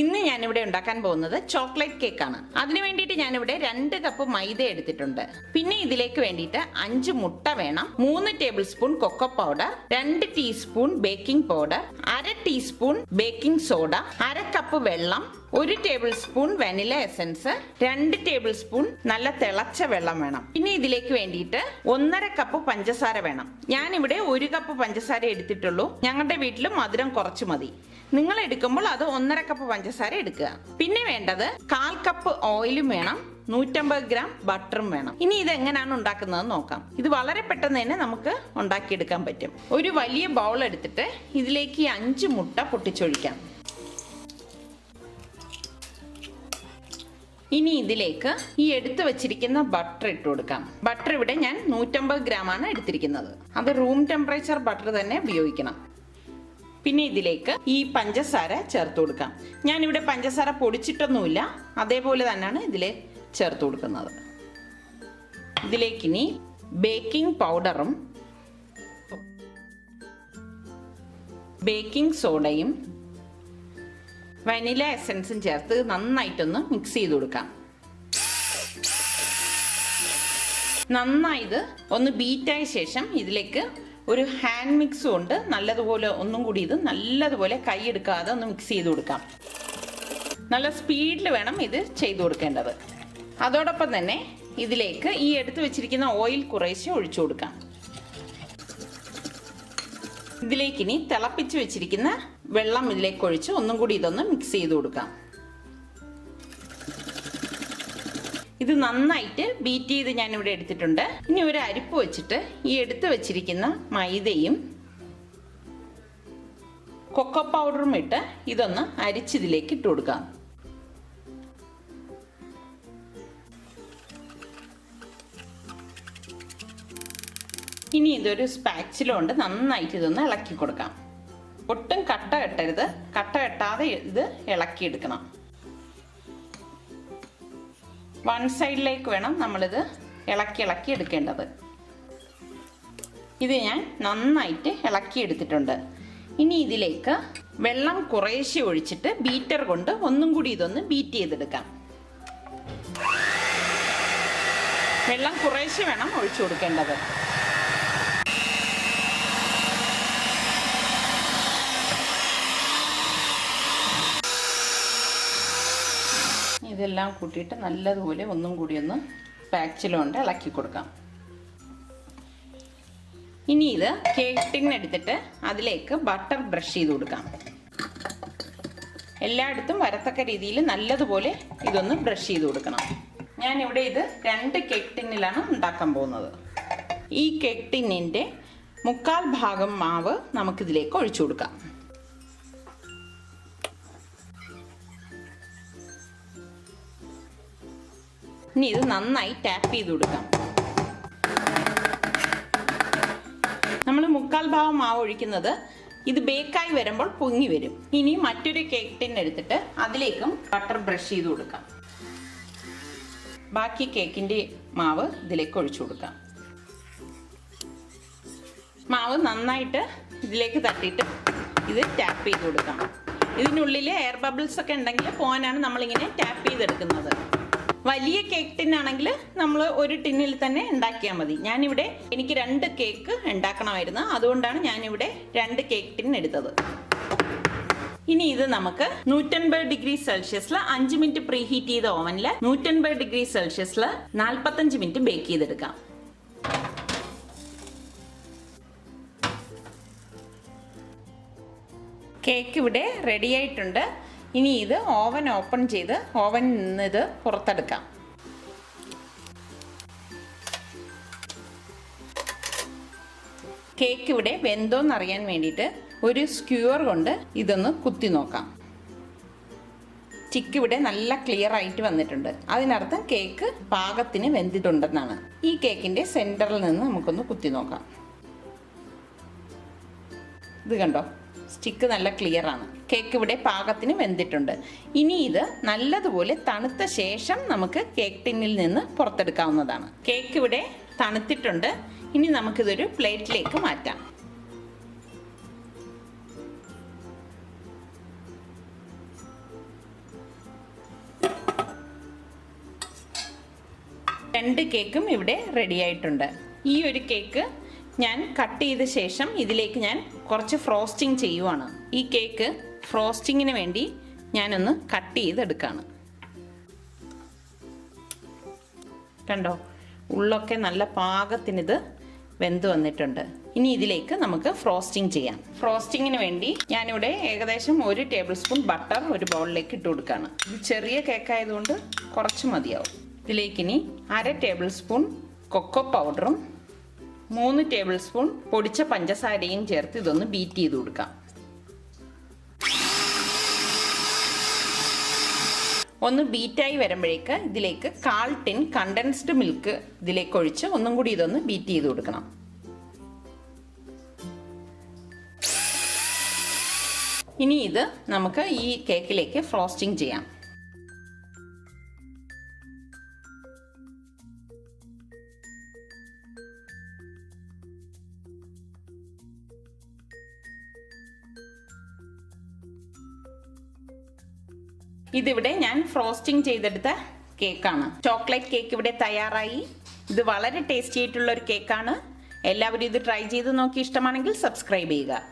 ഇന്ന് ഞാനിവിടെ ഉണ്ടാക്കാൻ പോകുന്നത് ചോക്ലേറ്റ് കേക്കാണ്. അതിനു വേണ്ടിയിട്ട് ഞാനിവിടെ 2 കപ്പ് മൈദ എടുത്തിട്ടുണ്ട്. പിന്നെ ഇതിലേക്ക് വേണ്ടിയിട്ട് 5 മുട്ട വേണം, 3 tablespoon cocoa powder, 2 teaspoon baking powder, 1/2 teaspoon baking soda, 1/2 cup വെള്ളം, 1 tablespoon vanilla essence, 2 tablespoon നല്ല തിളച്ച വെള്ളം വേണം. പിന്നെ ഇതിലേക്ക് വേണ്ടിയിട്ട് 1/2 കപ്പ് പഞ്ചസാര വേണം. ഞാനിവിടെ 1 കപ്പ് പഞ്ചസാര എടുത്തിട്ടുള്ളൂ. ഞങ്ങളുടെ വീട്ടിൽ മധുരം കുറച്ച് മതി. നിങ്ങൾ എടുക്കുമ്പോൾ അത് 1/2 കപ്പ് പഞ്ചസാര എടുക്കുക. പിന്നെ വേണ്ടത് 1/4 കപ്പ് ഓയിലും വേണം, 150 ഗ്രാം ബട്ടറും വേണം. ഇനി ഇത് എങ്ങനെയാണ് ഉണ്ടാക്കുന്നത് നോക്കാം. ഇത് വളരെ പെട്ടെന്ന് തന്നെ നമുക്ക് ഉണ്ടാക്കിയെടുക്കാൻ പറ്റും. ഒരു വലിയ ബൗൾ എടുത്തിട്ട് ഇതിലേക്ക് 5 മുട്ട പൊട്ടിച്ചൊഴിക്കാം. ഇനി ഇതിലേക്ക് ഈ എടുത്തു വെച്ചിരിക്കുന്ന ബട്ടർ ഇട്ട് കൊടുക്കാം. ബട്ടർ ഇവിടെ ഞാൻ 150 ഗ്രാം ആണ് എടുത്തിരിക്കുന്നത്. അത് റൂം ടെമ്പറേച്ചർ ബട്ടർ തന്നെ ഉപയോഗിക്കണം. പിന്നെ ഇതിലേക്ക് ഈ പഞ്ചസാര ചേർത്ത് കൊടുക്കാം. ഞാനിവിടെ പഞ്ചസാര പൊടിച്ചിട്ടൊന്നുമില്ല, അതേപോലെ തന്നെയാണ് ഇതിൽ ചേർത്ത് കൊടുക്കുന്നത്. ഇതിലേക്കിനി ബേക്കിംഗ് പൗഡറും ബേക്കിംഗ് സോഡയും വാനില എസൻസും ചേർത്ത് നന്നായിട്ടൊന്ന് മിക്സ് ചെയ്ത് കൊടുക്കാം. നന്നായി ഒന്ന് ബീറ്റായ ശേഷം ഇതിലേക്ക് ഒരു ഹാൻഡ് മിക്സ് കൊണ്ട് നല്ലതുപോലെ ഒന്നും കൂടി ഇത് നല്ലതുപോലെ കൈയെടുക്കാതെ ഒന്ന് മിക്സ് ചെയ്ത് കൊടുക്കാം. നല്ല സ്പീഡിൽ വേണം ഇത് ചെയ്തു കൊടുക്കേണ്ടത്. അതോടൊപ്പം തന്നെ ഇതിലേക്ക് ഈ എടുത്തു വെച്ചിരിക്കുന്ന ഓയിൽ കുറേശ്ശെ ഒഴിച്ചു കൊടുക്കാം. ഇതിലേക്കിനി തിളപ്പിച്ച് വെച്ചിരിക്കുന്ന വെള്ളം ഇതിലേക്ക് ഒഴിച്ച് ഒന്നും കൂടി ഇതൊന്ന് മിക്സ് ചെയ്ത് കൊടുക്കാം. ഇത് നന്നായിട്ട് ബീറ്റ് ചെയ്ത് ഞാനിവിടെ എടുത്തിട്ടുണ്ട്. ഇനി ഒരു അരിപ്പ് വെച്ചിട്ട് ഈ എടുത്തു വെച്ചിരിക്കുന്ന മൈദയും കൊക്കോ പൗഡറും ഇട്ട് ഇതൊന്ന് അരിച്ചിതിലേക്ക് ഇട്ട് കൊടുക്കാം. ഇനി ഇതൊരു സ്പാച്ചില കൊണ്ട് നന്നായിട്ട് ഇതൊന്ന് ഇളക്കി കൊടുക്കാം. ഒട്ടും കട്ട കെട്ടരുത്, കട്ട കെട്ടാതെ ഇത് ഇളക്കിയെടുക്കണം. 1 സൈഡിലേക്ക് വേണം നമ്മളിത് ഇളക്കി എടുക്കേണ്ടത്. ഇത് ഞാൻ നന്നായിട്ട് ഇളക്കിയെടുത്തിട്ടുണ്ട്. ഇനി ഇതിലേക്ക് വെള്ളം കുറേശ്ശെ ഒഴിച്ചിട്ട് ബീറ്റർ കൊണ്ട് ഒന്നും കൂടി ഇതൊന്ന് ബീറ്റ് ചെയ്തെടുക്കാം. വെള്ളം കുറേശ്ശെ വേണം ഒഴിച്ചു കൊടുക്കേണ്ടത്. ഇതെല്ലാം കൂട്ടിയിട്ട് നല്ലതുപോലെ ഒന്നും കൂടി ഒന്ന് പാച്ചിലുകൊണ്ട് ഇളക്കി കൊടുക്കാം. ഇനി ഇത് കേക്ക് ടിൻ എടുത്തിട്ട് അതിലേക്ക് ബട്ടർ ബ്രഷ് ചെയ്ത് കൊടുക്കാം. എല്ലായിടത്തും വരത്തക്ക രീതിയിൽ നല്ലതുപോലെ ഇതൊന്ന് ബ്രഷ് ചെയ്ത് കൊടുക്കണം. ഞാനിവിടെ ഇത് 2 കേക്ക് ടിന്നിലാണ് ഉണ്ടാക്കാൻ പോകുന്നത്. ഈ കേക്ക് ടിന്നിൻ്റെ 1/4 ഭാഗം മാവ് നമുക്കിതിലേക്ക് ഒഴിച്ചു കൊടുക്കാം. ഇനി ഇത് നന്നായി ടാപ്പ് ചെയ്ത് കൊടുക്കാം. നമ്മൾ 1/4 ഭാഗം മാവ് ഒഴിക്കുന്നത് ഇത് ബേക്കായി വരുമ്പോൾ പൊങ്ങി വരും. ഇനി മറ്റൊരു കേക്ക് ടിൻ എടുത്തിട്ട് അതിലേക്കും ബട്ടർ ബ്രഷ് ചെയ്ത് കൊടുക്കാം. ബാക്കി കേക്കിൻ്റെ മാവ് ഇതിലേക്ക് ഒഴിച്ചു കൊടുക്കാം. മാവ് നന്നായിട്ട് ഇതിലേക്ക് തട്ടിയിട്ട് ഇത് ടാപ്പ് ചെയ്ത് കൊടുക്കാം. ഇതിനുള്ളിൽ എയർ ബബിൾസ് ഒക്കെ ഉണ്ടെങ്കിൽ പോകാനാണ് നമ്മളിങ്ങനെ ടാപ്പ് ചെയ്തെടുക്കുന്നത്. വലിയ കേക്ക് ടിന്നാണെങ്കിൽ നമ്മൾ ഒരു ടിന്നിൽ തന്നെ ഉണ്ടാക്കിയാൽ മതി. ഞാനിവിടെ എനിക്ക് 2 കേക്ക് ഉണ്ടാക്കണമായിരുന്നു, അതുകൊണ്ടാണ് ഞാനിവിടെ 2 കേക്ക് ടിൻ എടുത്തത്. ഇനി ഇത് നമുക്ക് 150 ഡിഗ്രി സെൽഷ്യസിൽ 5 മിനിറ്റ് പ്രീ ഹീറ്റ് ചെയ്ത ഓവനിൽ 150 ഡിഗ്രി സെൽഷ്യസിൽ 45 മിനിറ്റ് ബേക്ക് ചെയ്തെടുക്കാം. കേക്ക് ഇവിടെ റെഡി ആയിട്ടുണ്ട്. ഇനി ഇത് ഓവൻ ഓപ്പൺ ചെയ്ത് ഓവനിൽ നിന്ന് ഇത് പുറത്തെടുക്കാം. കേക്ക് ഇവിടെ വെന്തോന്നറിയാൻ വേണ്ടിയിട്ട് ഒരു സ്ക്യൂർ കൊണ്ട് ഇതൊന്ന് കുത്തി നോക്കാം. സ്റ്റിക്ക് ഇവിടെ നല്ല ക്ലിയർ ആയിട്ട് വന്നിട്ടുണ്ട്. അതിനർത്ഥം കേക്ക് പാകത്തിന് വെന്തിട്ടുണ്ടെന്നാണ്. ഈ കേക്കിൻ്റെ സെൻറ്ററിൽ നിന്ന് നമുക്കൊന്ന് കുത്തി നോക്കാം. ഇത് കണ്ടോ, സ്റ്റിക്ക് നല്ല ക്ലിയർ ആണ്. കേക്ക് ഇവിടെ പാകത്തിന് വെന്തിട്ടുണ്ട്. ഇനി ഇത് നല്ലതുപോലെ തണുത്ത ശേഷം നമുക്ക് കേക്ക് ടിന്നിൽ നിന്ന് പുറത്തെടുക്കാവുന്നതാണ്. കേക്ക് ഇവിടെ തണുത്തിട്ടുണ്ട്. ഇനി നമുക്കിതൊരു പ്ലേറ്റിലേക്ക് മാറ്റാം. 2 കേക്കും ഇവിടെ റെഡി ആയിട്ടുണ്ട്. ഈ ഒരു കേക്ക് ഞാൻ കട്ട് ചെയ്ത ശേഷം ഇതിലേക്ക് ഞാൻ കുറച്ച് ഫ്രോസ്റ്റിംഗ് ചെയ്യുവാണ്. ഈ കേക്ക് ഫ്രോസ്റ്റിങ്ങിന് വേണ്ടി ഞാനൊന്ന് കട്ട് ചെയ്തെടുക്കുകയാണ്. കണ്ടോ, ഉള്ളൊക്കെ നല്ല പാകത്തിനിത് വെന്ത് വന്നിട്ടുണ്ട്. ഇനി ഇതിലേക്ക് നമുക്ക് ഫ്രോസ്റ്റിംഗ് ചെയ്യാം. ഫ്രോസ്റ്റിങ്ങിന് വേണ്ടി ഞാനിവിടെ ഏകദേശം 1 ടേബിൾ സ്പൂൺ ബട്ടർ ഒരു ബൗളിലേക്ക് ഇട്ട് കൊടുക്കുകയാണ്. ഇത് ചെറിയ കേക്കായതുകൊണ്ട് കുറച്ച് മതിയാവും. ഇതിലേക്ക് ഇനി 1/2 ടേബിൾ സ്പൂൺ കൊക്കോ പൗഡറും 3 ടേബിൾ സ്പൂൺ പൊടിച്ച പഞ്ചസാരയും ചേർത്ത് ഇതൊന്ന് ബീറ്റ് ചെയ്ത് കൊടുക്കാം. ഒന്ന് ബീറ്റായി വരുമ്പോഴേക്ക് ഇതിലേക്ക് 1/4 ടിൻ കണ്ടൻസ്ഡ് മിൽക്ക് ഇതിലേക്ക് ഒഴിച്ച് ഒന്നും കൂടി ഇതൊന്ന് ബീറ്റ് ചെയ്ത് കൊടുക്കണം. ഇനി ഇത് നമുക്ക് ഈ കേക്കിലേക്ക് ഫ്രോസ്റ്റിംഗ് ചെയ്യാം. ഇതിവിടെ ഞാൻ ഫ്രോസ്റ്റിംഗ് ചെയ്തെടുത്ത കേക്കാണ്. ചോക്ലേറ്റ് കേക്ക് ഇവിടെ തയ്യാറായി. ഇത് വളരെ ടേസ്റ്റി ആയിട്ടുള്ള ഒരു കേക്കാണ്. എല്ലാവരും ഇത് ട്രൈ ചെയ്ത് നോക്കി ഇഷ്ടമാണെങ്കിൽ സബ്സ്ക്രൈബ് ചെയ്യുക.